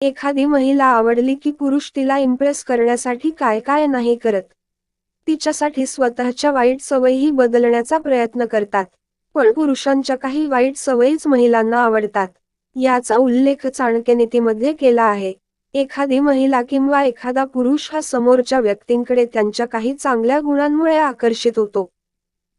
एखादी महिला आवडली की पुरुष तिला इम्प्रेस करण्यासाठी काय काय नाही करत. तिच्यासाठी स्वतःच्या वाईट सवयीही बदलण्याचा प्रयत्न करतात. पण पुरुषांच्या काही वाईट सवयीच महिलांना आवडतात. याचा उल्लेख चाणक्यनीतीमध्ये केला आहे. एखादी महिला किंवा एखादा पुरुष हा समोरच्या व्यक्तींकडे त्यांच्या काही चांगल्या गुणांमुळे आकर्षित होतो.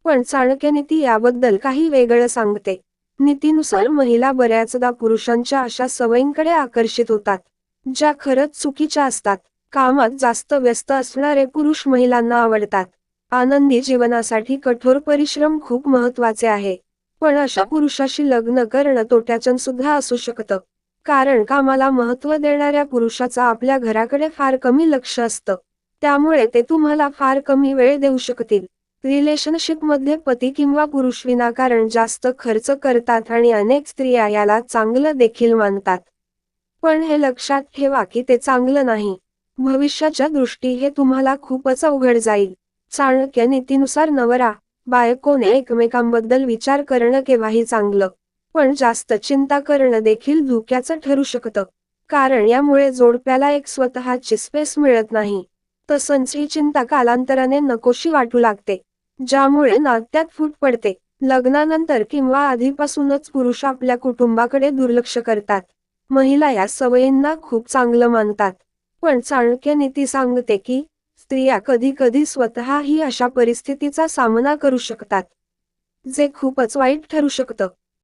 पण चाणक्यनीती याबद्दल काही वेगळं सांगते. नीतीनुसार महिला बऱ्याचदा पुरुषांच्या अशा सवयींकडे आकर्षित होतात, ज्या खरंच चुकीच्या असतात. कामात जास्त व्यस्त असणारे पुरुष महिलांना आवडतात. आनंदी जीवनासाठी कठोर परिश्रम खूप महत्त्वाचे आहे. पण अशा पुरुषाशी लग्न करणं तोट्याचं सुद्धा असू शकतं. कारण कामाला महत्त्व देणाऱ्या पुरुषाचा आपल्या घराकडे फार कमी लक्ष असतं. त्यामुळे ते तुम्हाला फार कमी वेळ देऊ शकतील. रिलेशनशिपमध्ये पती किंवा पुरुष विनाकारण जास्त खर्च करतात आणि अनेक स्त्रिया याला चांगलं देखील मानतात. पण हे लक्षात ठेवा की ते चांगलं नाही. भविष्याच्या दृष्टी हे तुम्हाला खूपच अवघड जाईल. चाणक्य नीतीनुसार नवरा बायकोने एकमेकांबद्दल विचार करणं केव्हाही चांगलं. पण जास्त चिंता करणं देखील धोक्याचं ठरू शकतं. कारण यामुळे जोडप्याला एक स्वतःची स्पेस मिळत नाही. तसंच ही चिंता कालांतराने नकोशी वाटू लागते, ज्यामुळे नात्यात फूट पडते. लग्नानंतर किंवा आधीपासूनच पुरुष आपल्या कुटुंबाकडे दुर्लक्ष करतात. महिला या सवयींना खूप चांगलं मानतात. पण चाणक्य नीती सांगते की स्त्रिया कधी कधी स्वतःही अशा परिस्थितीचा सामना करू शकतात, जे खूपच वाईट ठरू शकतं.